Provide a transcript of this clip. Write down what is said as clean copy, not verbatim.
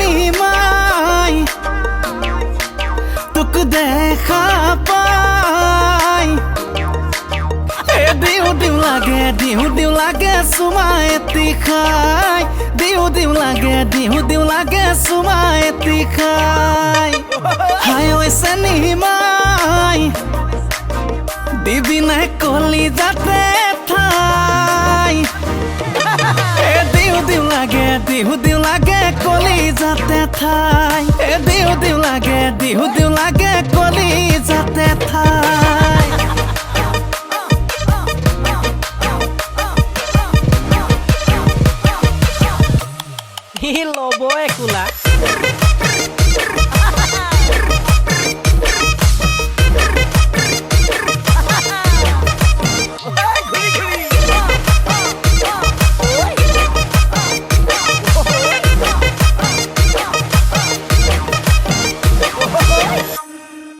নিমাই তোক দেখা পাই দিও দিও লাগে চুমা এটি খাই দিও লাগে চুমা এটি খাই হাই হৈছে নিমাই দিবি নাই কলি যাতে ঠাই দিও লাগে কলি যাতে ঠাই দিও লাগে কলি যাতে ঠাই Ih, lobo é cula.